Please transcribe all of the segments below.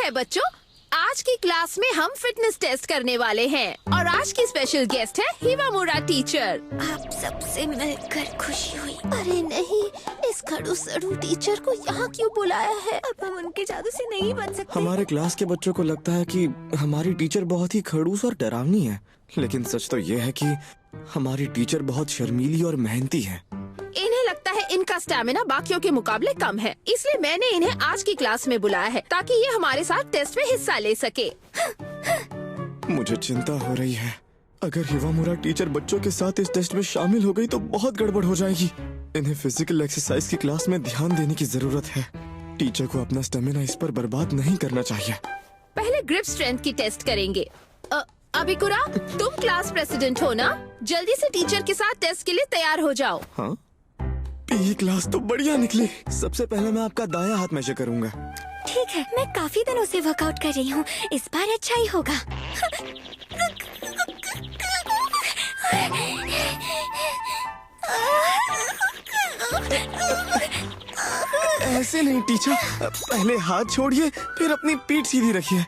है बच्चों, आज की क्लास में हम फिटनेस टेस्ट करने वाले हैं और आज की स्पेशल गेस्ट है हिवामुरा टीचर। आप सबसे मिलकर खुशी हुई। अरे नहीं, इस खड़ूस सड़ू टीचर को यहाँ क्यों बुलाया है? अब हम उनके जादू से नहीं बच सकते। हमारे क्लास के बच्चों को लगता है कि हमारी टीचर बहुत ही खड़ूस और डरावनी है, लेकिन सच तो ये है कि हमारी टीचर बहुत शर्मीली और मेहनती है। इन्हें लगता है इनका स्टैमिना बाकियों के मुकाबले कम है, इसलिए मैंने इन्हें आज की क्लास में बुलाया है ताकि ये हमारे साथ टेस्ट में हिस्सा ले सके। मुझे चिंता हो रही है, अगर हिवामुरा टीचर बच्चों के साथ इस टेस्ट में शामिल हो गई तो बहुत गड़बड़ हो जाएगी। इन्हें फिजिकल एक्सरसाइज की क्लास में ध्यान देने की जरूरत है। टीचर को अपना स्टेमिना इस पर बर्बाद नहीं करना चाहिए। पहले ग्रिप स्ट्रेंथ की टेस्ट करेंगे। अबिकुरा, तुम क्लास प्रेसिडेंट हो ना? जल्दी से टीचर के साथ टेस्ट के लिए तैयार हो जाओ। हाँ, पीई क्लास तो बढ़िया निकली। सबसे पहले मैं आपका दायां हाथ मेजर करूंगा। ठीक है, मैं काफी दिनों से वर्कआउट कर रही हूँ, इस बार अच्छा ही होगा। ऐसे नहीं टीचर, पहले हाथ छोड़िए, फिर अपनी पीठ सीधी रखिए।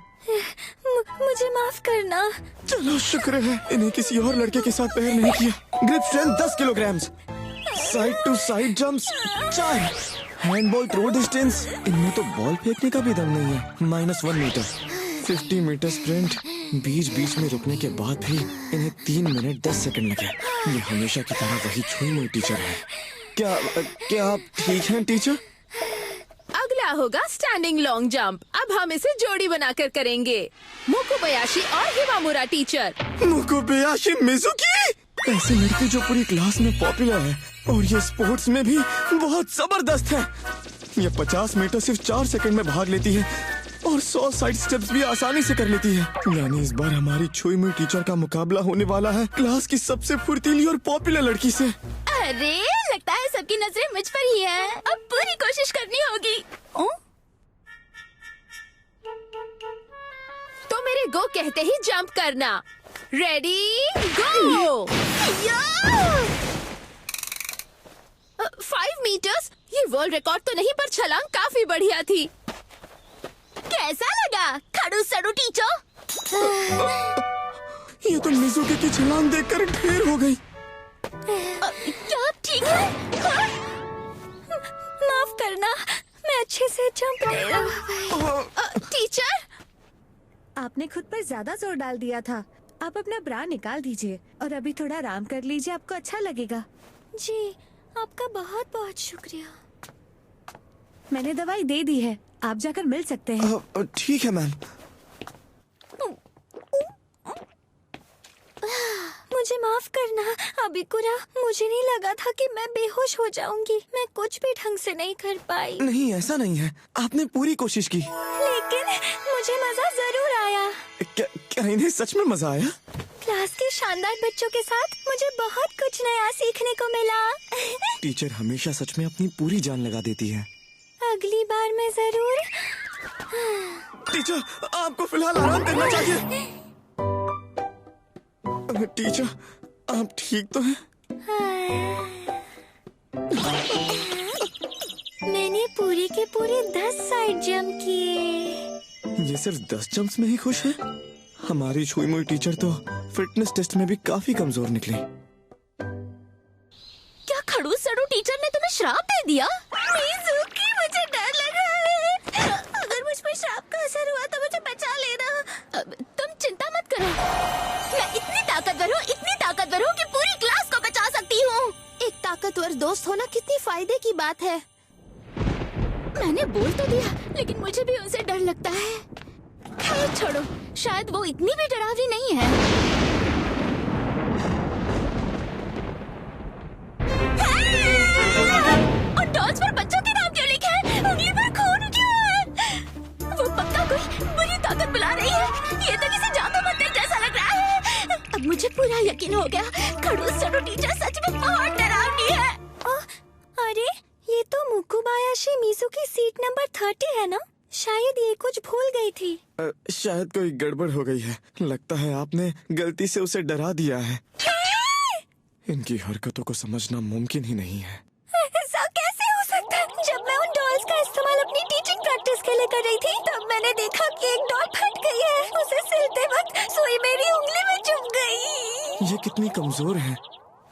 मुझे माफ करना। चलो शुक्र है इन्हें किसी और लड़के के साथ पैर नहीं किया। Grip strength 10 kilogram, side to side jumps 4, handball throw distance, इनमें तो बॉल फेंकने का भी दम नहीं है, -1 मीटर, 50 मीटर स्प्रिंट। बीच बीच में रुकने के बाद भी इन्हें 3 मिनट 10 सेकंड लगे। ये हमेशा की तरह वही छुई मुई टीचर है। क्या आप ठीक हैं टीचर? अगला होगा स्टैंडिंग लॉन्ग जंप। अब हम इसे जोड़ी बनाकर करेंगे। मुकुबयाशी और हिवामुरा टीचर। मुकुबयाशी मिजुकी, ऐसे लड़के जो पूरी क्लास में पॉपुलर है और ये स्पोर्ट्स में भी बहुत जबरदस्त है। ये 50 मीटर सिर्फ 4 सेकंड में भाग लेती है और 100 साइड स्टेप्स भी आसानी से कर लेती है। यानी इस बार हमारी छुई मुई टीचर का मुकाबला होने वाला है क्लास की सबसे फुर्तीली और पॉपुलर लड़की से। अरे लगता है सबकी नजरें मुझ पर ही है। अब पूरी कोशिश करनी होगी। तो मेरे गो कहते ही जंप करना। रेडी गो। 5 मीटर्स, ये वर्ल्ड रिकॉर्ड तो नहीं पर छलांग काफी बढ़िया थी। कैसा लगा खड़ूस सड़ू टीचर? ये तो मिजुकी की छलांग देखकर ढेर हो गई। क्या ठीक है? माफ करना, मैं अच्छे से जंप नहीं रहा। टीचर, आपने खुद पर ज्यादा जोर डाल दिया था। आप अपना ब्रा निकाल दीजिए और अभी थोड़ा आराम कर लीजिए, आपको अच्छा लगेगा। जी, आपका बहुत बहुत शुक्रिया। मैंने दवाई दे दी है, आप जाकर मिल सकते हैं। ठीक है मैम। मुझे माफ करना अबिकुरा, मुझे नहीं लगा था कि मैं बेहोश हो जाऊंगी। मैं कुछ भी ढंग से नहीं कर पाई। नहीं, ऐसा नहीं है, आपने पूरी कोशिश की। लेकिन मुझे मजा जरूर आया। क्या इन्हें सच में मजा आया? क्लास के शानदार बच्चों के साथ मुझे बहुत कुछ नया सीखने को मिला। टीचर हमेशा सच में अपनी पूरी जान लगा देती है। अगली बार मैं जरूर। टीचर, आपको फिलहाल आराम करना चाहिए। टीचर, आप ठीक तो हैं? मैंने पूरे के पूरे 10 साइड जंप किए। ये सिर्फ 10 जंप्स में ही खुश है? हमारी छुई मुई टीचर तो फिटनेस टेस्ट में भी काफी कमजोर निकली। क्या खड़ूस सड़ू टीचर ने तुम्हें श्राप दे दिया? मिजुकी, मुझे डर लग रहा है। अगर मुझ पर श्राप का असर हुआ तो मुझे बचा लेना। तुम चिंता मत करो, मैं इतनी ताकतवर हूँ कि पूरी क्लास को बचा सकती हूँ। एक ताकतवर दोस्त होना कितनी फायदे की बात है। मैंने बोल तो दिया, लेकिन मुझे भी उनसे डर लगता है। खैर छोड़ो, शायद वो इतनी भी डरावनी नहीं है। और डॉल्स पर बच्चों के नाम क्यों लिखे हैं? उंगली पर खून क्यों है? वो पक्का कोई बुरी ताकत बुला रही है। ये तो किसी जादू मंत्र जैसा लग रहा है। अब मुझे पूरा यकीन हो गया, खड़ूस सड़ू टीचर सच में बहुत डरावनी है। अरे ये तो मुकुबायाशी मिजुकी सीट नंबर 30 है ना? शायद ये कुछ भूल गई थी। शायद कोई गड़बड़ हो गई है। लगता है आपने गलती से उसे डरा दिया है। इनकी हरकतों को समझना मुमकिन ही नहीं है। ऐसा कैसे हो सकता है? जब मैं उन डॉल्स का इस्तेमाल अपनी टीचिंग प्रैक्टिस के लिए कर रही थी तब मैंने देखा कि एक डॉल फट गई है। उसे सिलते वक्त सुई मेरी उंगली में चुभ गई। ये कितनी कमजोर है।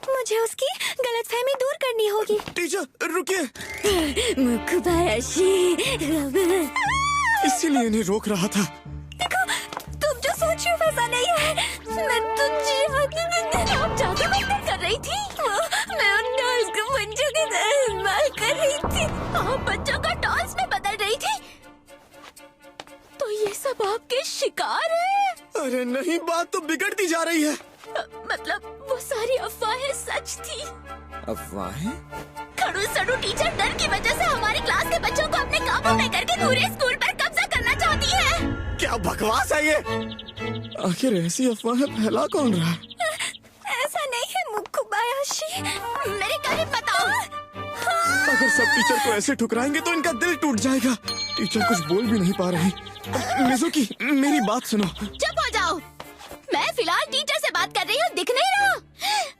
मुझे उसकी गलतफहमी दूर करनी होगी। टीचर रुकिए। मुकुबायाशी, इसीलिए इन्हें रोक रहा था। देखो, तुम जो सोच रही हो वैसा नहीं है। मैं तो जादू मंतर कर रही थी। मैं उन डॉल्स को बच्चों की तरह इस्तेमाल कर रही थी और बच्चों को डॉल्स में बदल रही थी। तो ये सब आपके शिकार है? अरे नहीं, बात तो बिगड़ती जा रही है। मतलब वो सारी अफवाहें सच थी? अफवाहें? खड़ूस-सड़ू टीचर डर की वजह से हमारी क्लास के बच्चों को अपने काबू में करके पूरे स्कूल पर कब्जा करना चाहती है। क्या बकवास है ये? आखिर ऐसी अफवाहें फैला कौन रहा है? ऐसा नहीं है मुकुबायाशी, मेरे करीब बताओ। अगर सब टीचर को ऐसे ठुकराएंगे तो इनका दिल टूट जाएगा। टीचर कुछ बोल भी नहीं पा रही। मिजुकी, मेरी बात सुनो। चुप हो जाओ। मैं फिलहाल टीचर से बात कर रही हूँ, दिख नहीं रहा?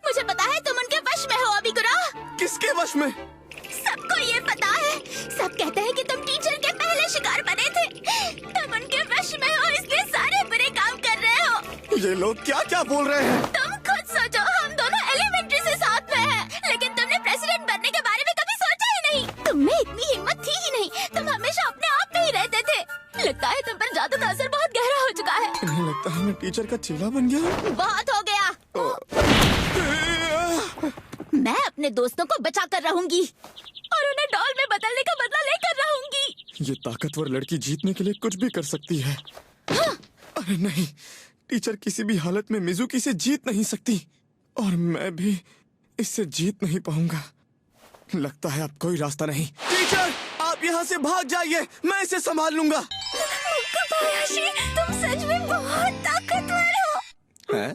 मुझे पता है तुम उनके वश में हो अबिकुरा। किसके वश में? सबको ये पता है। सब कहते हैं कि तुम टीचर के पहले शिकार बने थे। तुम उनके वश में हो, इसलिए सारे बुरे काम कर रहे हो। ये लोग क्या क्या बोल रहे हैं? तुम खुद सोचो, हम दोनों एलिमेंट्री से साथ में हैं, लेकिन तुमने प्रेसिडेंट बनने के बारे में कभी सोचा ही नहीं। तुम में इतनी हिम्मत थी ही नहीं। तुम हमेशा अपने आप में ही रहते थे। लगता है तुम पर जादू का असर बहुत गहरा हो चुका है। इन्हें लगता है मैं टीचर का चेला बन गया। बहुत हो गया। मैं अपने दोस्तों को बचा कर रहूंगी और उन्हें डॉल में बदलने का बदला लेकर रहूंगी। ये ताकतवर लड़की जीतने के लिए कुछ भी कर सकती है। अरे नहीं, टीचर किसी भी हालत में मिजुकी से जीत नहीं सकती और मैं भी इससे जीत नहीं पाऊंगा। लगता है अब कोई रास्ता नहीं। टीचर, आप यहाँ से भाग जाइए, मैं इसे संभाल लूंगा। मुकुबायाशी, तुम सच में बहुत ताकतवर हो। है?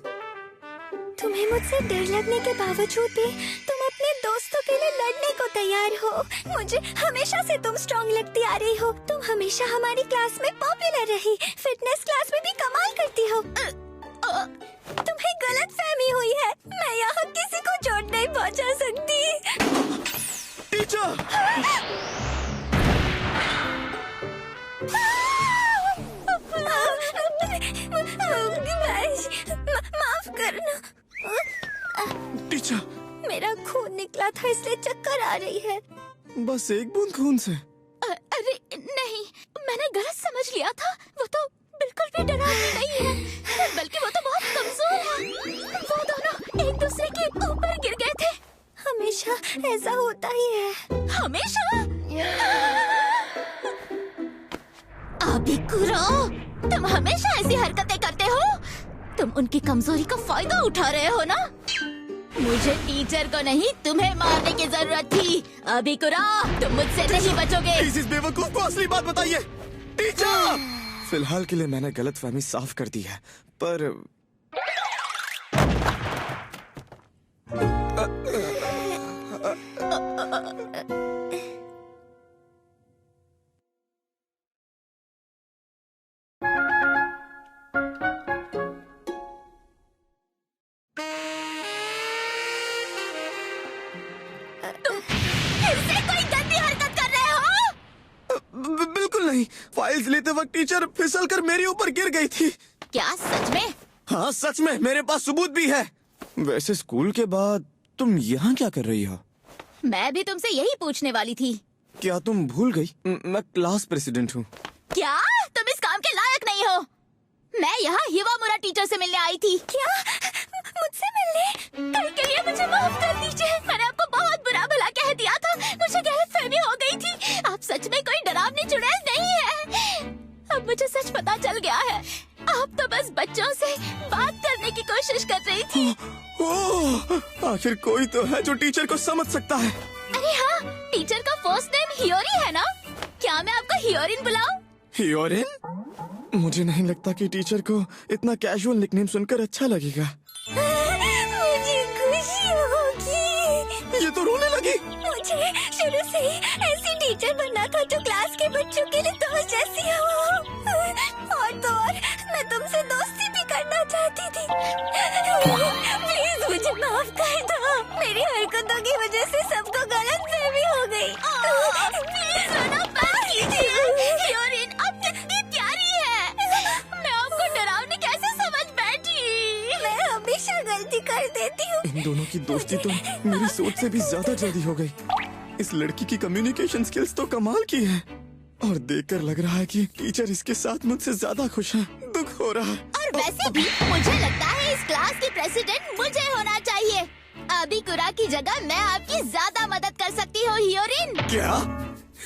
तुम्हें मुझसे डर लगने के बावजूद भी तुम अपने दोस्तों के लिए लड़ने को तैयार हो। मुझे हमेशा से तुम स्ट्रॉन्ग लगती आ रही हो। तुम हमेशा हमारी क्लास में पॉपुलर रही। फिटनेस क्लास में भी कमाल करती हो। तुम्हें गलतफहमी हुई है। मैं यहाँ किसी को चोट नहीं पहुँचा सकती। टीचर! माफ करना। टीचर! मेरा खून निकला था इसलिए चक्कर आ रही है। बस एक बूंद खून से? अरे नहीं, मैंने गलत समझ लिया था। वो तो बिल्कुल भी डरावनी नहीं है, बल्कि वो तो बहुत कमजोर है। वो दोनों एक दूसरे के ऊपर गिर गए थे। हमेशा ऐसा होता ही है। हमेशा? अबिकुरा, तुम हमेशा ऐसी हरकतें करते हो। तुम उनकी कमजोरी का फायदा उठा रहे हो ना? मुझे टीचर को नहीं, तुम्हें मारने की जरूरत थी। अबिकुरा, तुम मुझसे नहीं बचोगे। प्लीज इस बेवकूफ को असली बात बताइए। टीचर! फिलहाल के लिए मैंने गलतफहमी साफ कर दी है, पर बिल्कुल नहीं। फाइल्स लेते वक्त टीचर फिसल कर मेरे ऊपर गिर गई थी। क्या सच में? हाँ सच में, मेरे पास सबूत भी है। वैसे स्कूल के बाद तुम यहाँ क्या कर रही हो? मैं भी तुमसे यही पूछने वाली थी। क्या तुम भूल गई? मैं क्लास प्रेसिडेंट हूँ। क्या तुम इस काम के लायक नहीं हो? मैं यहाँ हिवामुरा टीचर से मिलने आई थी। क्या? मुझसे मिलने? कल के लिए मुझे माफ कर दीजिए। मैंने आपको बहुत बुरा भला कह दिया था। मुझे गलतफहमी हो गई थी। आप सच में कोई डरावनी चुड़ैल नहीं है। अब मुझे सच पता चल गया है। आप तो बस बच्चों से बात करने की कोशिश कर रही थी। ओह, आखिर कोई तो है जो टीचर को समझ सकता है। अरे हाँ, टीचर का फर्स्ट नेम हियोरी है ना? क्या मैं आपको हियोरिन बुलाऊं? हियोरिन? मुझे नहीं लगता कि टीचर को इतना कैजुअल निकनेम सुनकर अच्छा लगेगा। मुझे खुशी होगी। ये तो रोने लगी। मुझे शुरू से ही ऐसी टीचर बनना था जो क्लास के बच्चों के लिए दोस्त जैसी हो। और तो और मैं तुमसे दोस्ती भी करना चाहती थी। प्लीज मुझे माफ कर दो। मेरी हरकतों की वजह से सबको गलतफहमी हो गई। प्लीज रोना बंद कीजिए। हियोरिन, इन दोनों की दोस्ती तो मेरी सोच से भी ज्यादा जल्दी हो गई। इस लड़की की कम्युनिकेशन स्किल्स तो कमाल की है और देखकर लग रहा है कि टीचर इसके साथ मुझसे ज्यादा खुश है। दुख हो रहा है। और वैसे भी मुझे लगता है इस क्लास की प्रेसिडेंट मुझे होना चाहिए। अबिकुरा की जगह मैं आपकी ज्यादा मदद कर सकती हूँ हियोरिन। क्या?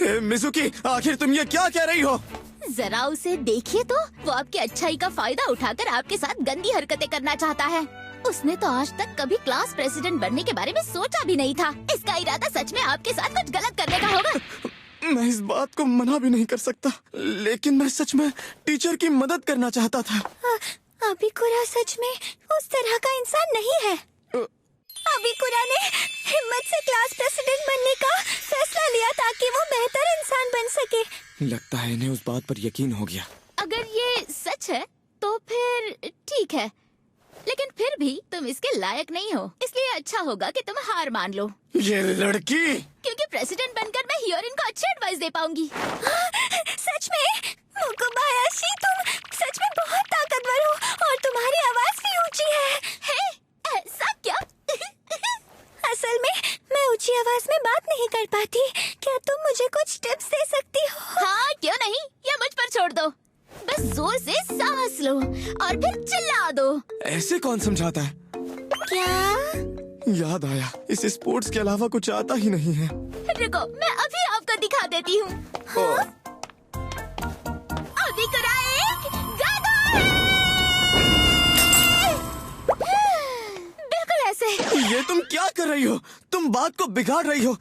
हे मिजुकी, आखिर तुम ये क्या कह रही हो? जरा उसे देखिए तो, वो आपकी अच्छाई का फायदा उठाकर आपके साथ गंदी हरकतें करना चाहता है। उसने तो आज तक कभी क्लास प्रेसिडेंट बनने के बारे में सोचा भी नहीं था। इसका इरादा सच में आपके साथ कुछ गलत करने का होगा। मैं इस बात को मना भी नहीं कर सकता, लेकिन मैं सच में टीचर की मदद करना चाहता था। अबिकुरा सच में उस तरह का इंसान नहीं है। अबिकुरा ने हिम्मत से क्लास प्रेसिडेंट बनने का फैसला लिया ताकि वो बेहतर इंसान बन सके। लगता है इन्हें उस बात पर यकीन हो गया। अगर ये सच है तो फिर ठीक है, लेकिन फिर भी तुम इसके लायक नहीं हो, इसलिए अच्छा होगा कि तुम हार मान लो। ये लड़की, क्योंकि प्रेसिडेंट बनकर मैं हियोरिन को अच्छी एडवाइस दे पाऊंगी। सच में मुकुबायाशी, तुम सच में बहुत ताकतवर हो और तुम्हारी आवाज भी ऊंची है। हे, ऐसा क्या? असल में मैं ऊंची आवाज में बात नहीं कर पाती। क्या तुम मुझे कुछ टिप्स दे सकती हो? हाँ, क्यों नहीं, ये मुझ पर छोड़ दो। बस जोर से सांस लो और फिर चिल्ला दो। ऐसे कौन समझाता है? क्या? याद आया, इसे स्पोर्ट्स के अलावा कुछ आता ही नहीं है। रुको, मैं अभी आपको दिखा देती हूँ। अबिकुरा एक गधा है। बिल्कुल ऐसे। ये तुम क्या कर रही हो? तुम बात को बिगाड़ रही हो।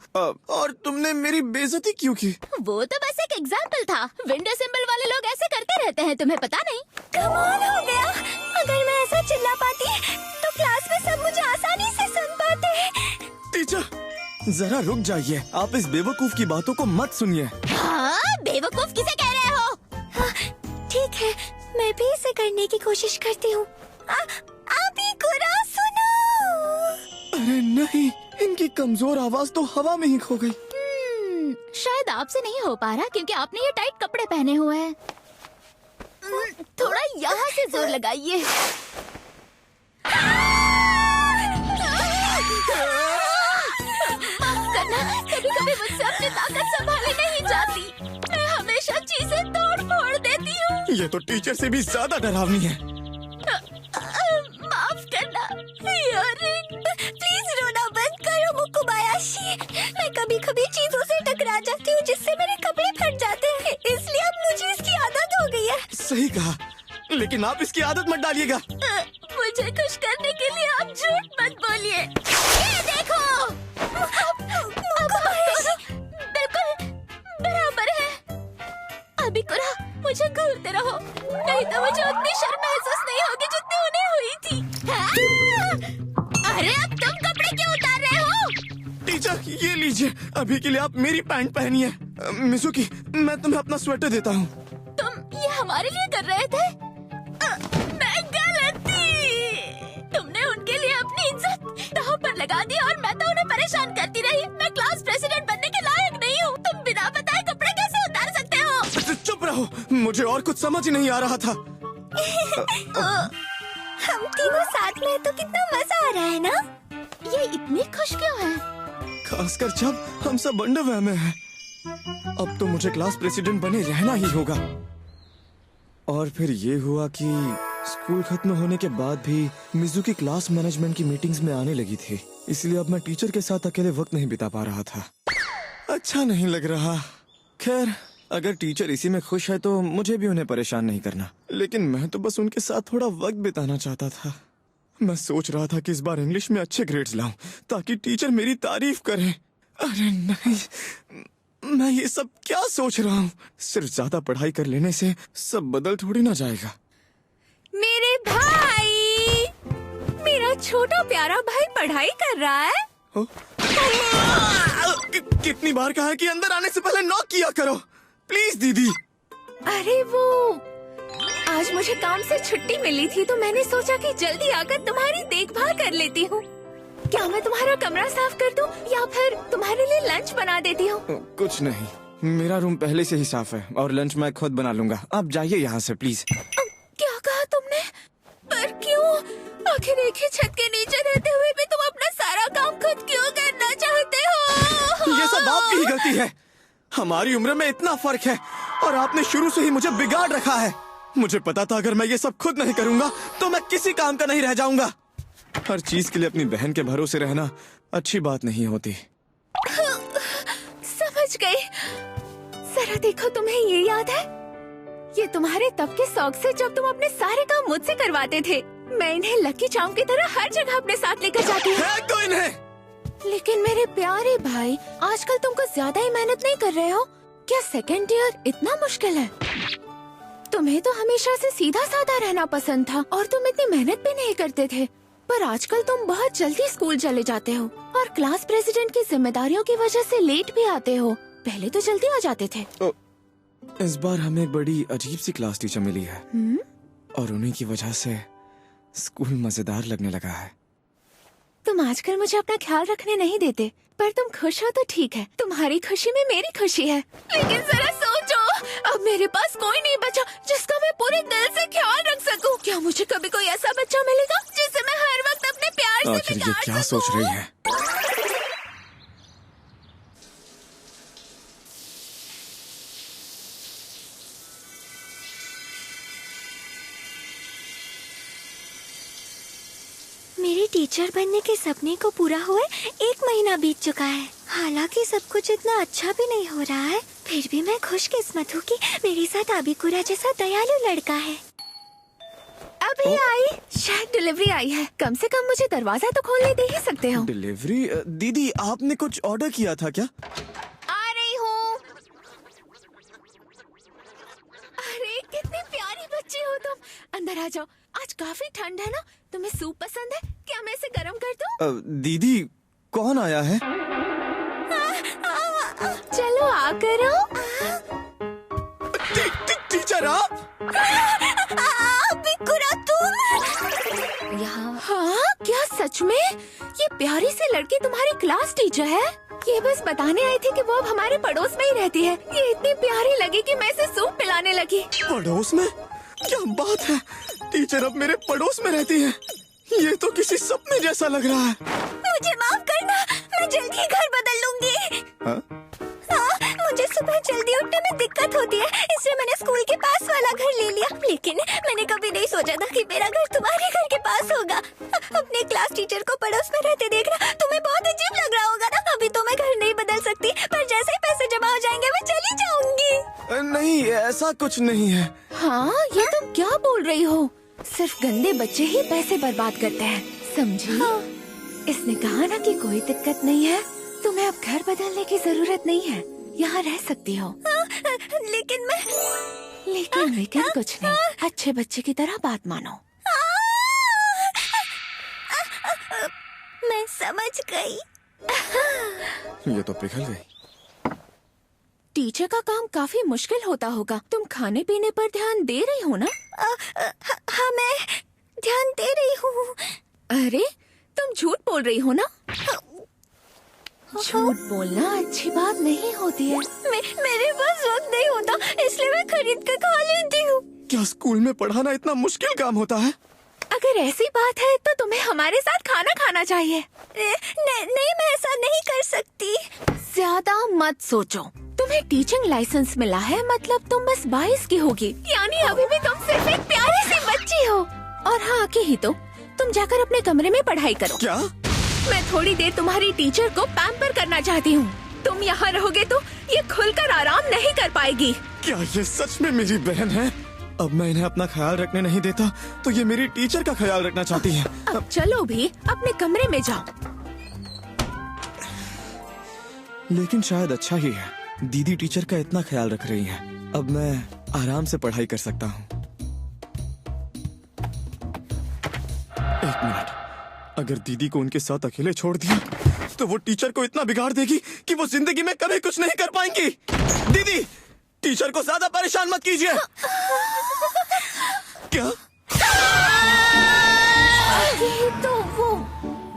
और तुमने मेरी बेइज्जती क्यों की? वो तो बस एक एग्जाम्पल था। विंडो सिंबल वाले लोग ऐसे करते रहते हैं, तुम्हें पता नहीं? कमाल हो गया। अगर मैं ऐसा चिल्ला पाती तो क्लास में सब मुझे आसानी से सुन पाते। टीचर, जरा रुक जाइए। आप इस बेवकूफ की बातों को मत सुनिए। हाँ, बेवकूफ किसे कह रहे हो? हाँ, ठीक है, मैं भी इसे करने की कोशिश करती हूँ। अबिकुरा सुनो। अरे नहीं, इनकी कमजोर आवाज तो हवा में ही खो गई। शायद आपसे नहीं हो पा रहा क्योंकि आपने ये टाइट कपड़े पहने हुए हैं। थोड़ा यहाँ से जोर लगाइए। माफ करना, कभी-कभी मुझसे अपनी ताकत संभाली नहीं जाती। मैं हमेशा चीजें तोड़ फोड़ देती हूँ। ये तो टीचर से भी ज्यादा डरावनी है। माफ करना हियोरिन, प्लीज रोना बंद करो मुकुबायाशी। मैं कभी-कभी चीजों से टकरा जाती हूँ जिससे मेरे कपड़े फट जाते हैं, इसलिए अब मुझे इसकी आदत हो गई है। सही कहा, लेकिन आप इसकी आदत मत डालिएगा। मुझे खुश करने के लिए आप झूठ मत बोलिए। ये देखो, बिल्कुल बराबर है। अबिकुरा, मुझे घूरते रहो, नहीं तो मुझे उतनी शर्म महसूस नहीं होगी जितनी उन्हें हुई थी। अरे अब तुम कपड़े क्यों उतार रहे हो? टीचर, ये लीजिए, अभी के लिए आप मेरी पैंट पहनिए। मिजुकी, मैं तुम्हें अपना स्वेटर देता हूँ। तुम ये हमारे लिए कर रहे थे? मैं गलत थी। तुमने उनके लिए अपनी इज्जत दांव पर लगा दी और मैं तो उन्हें परेशान करती रही। मैं क्लास प्रेसिडेंट बनने के लायक नहीं हूँ। तुम बिना बताए कपड़े कैसे उतार सकते हो? चुप रहो, मुझे और कुछ समझ ही नहीं आ रहा था। हम तीनों साथ में तो कितना मजा आ रहा है ना? ये इतनी खुश क्यों है? खासकर जब हम सब अंडरवेयर में हैं। अब तो मुझे क्लास प्रेसिडेंट बने रहना ही होगा। और फिर ये हुआ कि स्कूल खत्म होने के बाद भी मिजुकी क्लास मैनेजमेंट की मीटिंग्स में आने लगी थी, इसलिए अब मैं टीचर के साथ अकेले वक्त नहीं बिता पा रहा था। अच्छा नहीं लग रहा। खैर, अगर टीचर इसी में खुश है तो मुझे भी उन्हें परेशान नहीं करना। लेकिन मैं तो बस उनके साथ थोड़ा वक्त बिताना चाहता था। मैं सोच रहा था कि इस बार इंग्लिश में अच्छे ग्रेड्स लाऊं ताकि टीचर मेरी तारीफ करें। अरे नहीं, मैं ये सब क्या सोच रहा हूँ? सिर्फ ज्यादा पढ़ाई कर लेने से सब बदल थोड़ी ना जाएगा। मेरे भाई, मेरा छोटा प्यारा भाई पढ़ाई कर रहा है। कितनी बार कहा है कि अंदर आने से पहले नॉक किया करो, प्लीज दीदी। अरे वो आज मुझे काम से छुट्टी मिली थी तो मैंने सोचा कि जल्दी आकर तुम्हारी देखभाल कर लेती हूँ। क्या मैं तुम्हारा कमरा साफ कर दूँ या फिर तुम्हारे लिए लंच बना देती हूँ? कुछ नहीं, मेरा रूम पहले से ही साफ है और लंच मैं खुद बना लूंगा। आप जाइए यहाँ से प्लीज। क्या कहा तुमने? पर क्यों? आखिर एक ही छत के नीचे रहते हुए भी तुम अपना खुद क्यों करना चाहते हो? ये सब आपकी ही गलती है। हमारी उम्र में इतना फर्क है और आपने शुरू से ही मुझे बिगाड़ रखा है। मुझे पता था अगर मैं ये सब खुद नहीं करूंगा तो मैं किसी काम का नहीं रह जाऊंगा। हर चीज के लिए अपनी बहन के भरोसे रहना अच्छी बात नहीं होती। समझ गई। जरा देखो, तुम्हें ये याद है? ये तुम्हारे तब के शौक से जब तुम अपने सारे काम मुझसे करवाते थे। मैं इन्हें लकी चार्म की तरह हर जगह अपने साथ लेकर जाती हूँ। है तो इन्हें। लेकिन मेरे प्यारे भाई, आजकल तुम कुछ ज्यादा ही मेहनत नहीं कर रहे हो क्या? सेकेंड ईयर इतना मुश्किल है? तुम्हें तो हमेशा से सीधा साधा रहना पसंद था और तुम इतनी मेहनत भी नहीं करते थे। पर आजकल तुम बहुत जल्दी स्कूल चले जाते हो और क्लास प्रेसिडेंट की जिम्मेदारियों की वजह से लेट भी आते हो। पहले तो जल्दी आ जाते थे। इस बार हमें एक बड़ी अजीब सी क्लास टीचर मिली है और उन्हीं की वजह से स्कूल मजेदार लगने लगा है। तुम आजकल मुझे अपना ख्याल रखने नहीं देते, पर तुम खुश हो तो ठीक है। तुम्हारी खुशी में मेरी खुशी है। लेकिन जरा सोचो, अब मेरे पास कोई नहीं बचा जिसका मैं पूरे दिल से ख्याल रख सकूं। क्या मुझे कभी कोई ऐसा बच्चा मिलेगा जिसे मैं हर वक्त अपने प्यार से आखिर ये बिगाड़ क्या सकूं? सोच रही है? मेरे टीचर बनने के सपने को पूरा हुए 1 महीना बीत चुका है। हालांकि सब कुछ इतना अच्छा भी नहीं हो रहा है, फिर भी मैं खुशकिस्मत हूँ कि मेरे साथ अबिकुरा जैसा दयालु लड़का है। अभी आई, शायद डिलीवरी आई है। कम से कम मुझे दरवाजा तो खोलने दे ही सकते हो। डिलीवरी? दीदी, आपने कुछ ऑर्डर किया था क्या? आ रही हूँ। अरे कितनी प्यारी बच्ची हो तुम। अंदर आ जाओ। आज काफी ठंड है ना? तुम्हें सूप पसंद है? क्या मैं इसे गर्म कर दूं? दीदी, कौन आया है? चलो आ करो। टीचर आप? अबिकुरा तुम यहाँ? हाँ, क्या सच में? ये प्यारी सी लड़की तुम्हारी क्लास टीचर है? ये बस बताने आई थी कि वो अब हमारे पड़ोस में ही रहती है। ये इतनी प्यारी लगी कि मैं इसे सूप पिलाने लगी। पड़ोस में? क्या बात है, टीचर अब मेरे पड़ोस में रहती है। ये तो किसी सपने जैसा लग रहा है। मुझे माफ करना, मैं जल्दी ही घर बदल लूंगी। हाँ? हाँ, मुझे सुबह जल्दी उठने में दिक्कत होती है, इसलिए मैंने स्कूल के पास वाला घर ले लिया। लेकिन मैंने कभी नहीं सोचा था कि मेरा घर तुम्हारे घर के पास होगा। अपने क्लास टीचर को पड़ोस में रहते देखना तुम्हें बहुत अजीब लग रहा होगा ना? अभी तो मैं घर नहीं बदल सकती, पर जैसे ही पैसे जमा हो जाएंगे मैं चली जाऊंगी। नहीं, ऐसा कुछ नहीं है। हाँ, ये तुम क्या बोल रही हो? सिर्फ गंदे बच्चे ही पैसे बर्बाद करते हैं, समझी? हाँ। इसने कहा ना कि कोई दिक्कत नहीं है। तुम्हें अब घर बदलने की जरूरत नहीं है, यहाँ रह सकती हो। लेकिन मैं लेकिन कुछ नहीं। अच्छे बच्चे की तरह बात मानो। मैं समझ गई। ये तो पिघल गई। टीचर का काम काफी मुश्किल होता होगा। तुम खाने पीने पर ध्यान दे रही हो ना? हाँ, मैं ध्यान दे रही हूँ। अरे, तुम झूठ बोल रही हो ना? झूठ बोलना अच्छी बात नहीं होती है। मेरे पास वक्त नहीं होता, इसलिए मैं खरीद कर खा लेती हूँ। क्या स्कूल में पढ़ाना इतना मुश्किल काम होता है? अगर ऐसी बात है तो तुम्हें हमारे साथ खाना खाना चाहिए। नहीं, मैं ऐसा नहीं कर सकती। ज्यादा मत सोचो। तुम्हें टीचिंग लाइसेंस मिला है, मतलब तुम बस 22 की होगी। यानी अभी भी तुम सिर्फ एक प्यारी सी बच्ची हो। और हाँ, की ही तो तुम जाकर अपने कमरे में पढ़ाई करो। क्या? मैं थोड़ी देर तुम्हारी टीचर को पैम्पर करना चाहती हूँ। तुम यहाँ रहोगे तो ये खुलकर आराम नहीं कर पाएगी। क्या ये सच में मेरी बहन है? अब मैं इन्हें अपना ख्याल रखने नहीं देता तो ये मेरी टीचर का ख्याल रखना चाहती है। अब चलो भी अपने कमरे में जाओ। लेकिन शायद अच्छा ही है, दीदी टीचर का इतना ख्याल रख रही है। अब मैं आराम से पढ़ाई कर सकता हूँ। एक मिनट, अगर दीदी को उनके साथ अकेले छोड़ दिया तो वो टीचर को इतना बिगाड़ देगी कि वो जिंदगी में कभी कुछ नहीं कर पाएंगी। दीदी, टीचर को ज्यादा परेशान मत कीजिए। क्या? ये तो वो,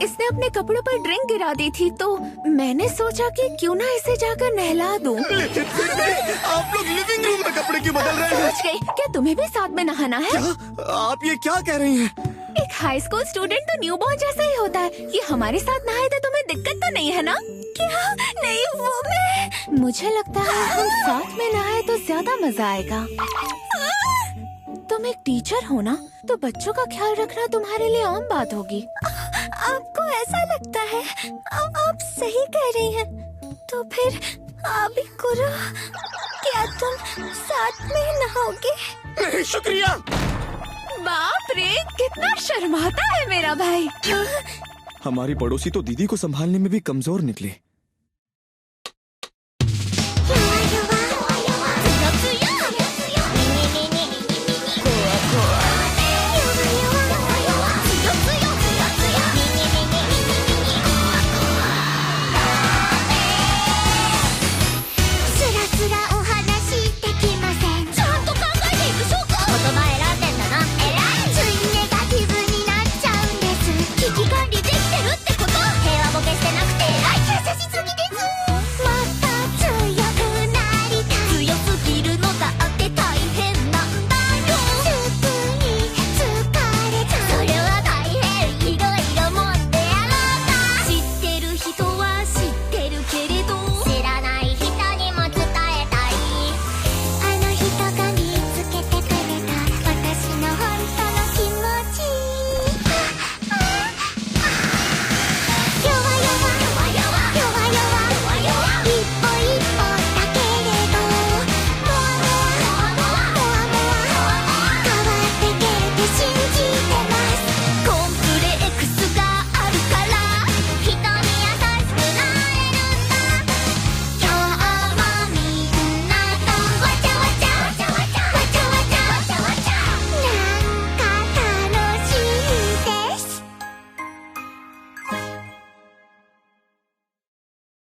इसने अपने कपड़ों पर ड्रिंक गिरा दी थी, तो मैंने सोचा कि क्यों ना इसे जाकर नहला दूं। लेकिन फिर भी आप लोग लिविंग रूम में कपड़े क्यों बदल रहे हैं? समझ गई। क्या तुम्हें भी साथ में नहाना है? क्या? आप ये क्या कह रही हैं? एक हाई स्कूल स्टूडेंट तो न्यू बॉर्न जैसा ही होता है। ये हमारे साथ नहाए तो तुम्हें दिक्कत तो नहीं है ना? क्या? नहीं, वो मैं। मुझे लगता है हम साथ में नहाए तो ज्यादा मजा आएगा। तुम एक टीचर हो ना, तो बच्चों का ख्याल रखना तुम्हारे लिए आम बात होगी। आपको ऐसा लगता है? आप सही कह रही हैं। तो फिर अबिकुरा, क्या तुम साथ में नहाओगे? नहीं, शुक्रिया। बाप रे, कितना शर्माता है मेरा भाई। हमारी पड़ोसी तो दीदी को संभालने में भी कमजोर निकले।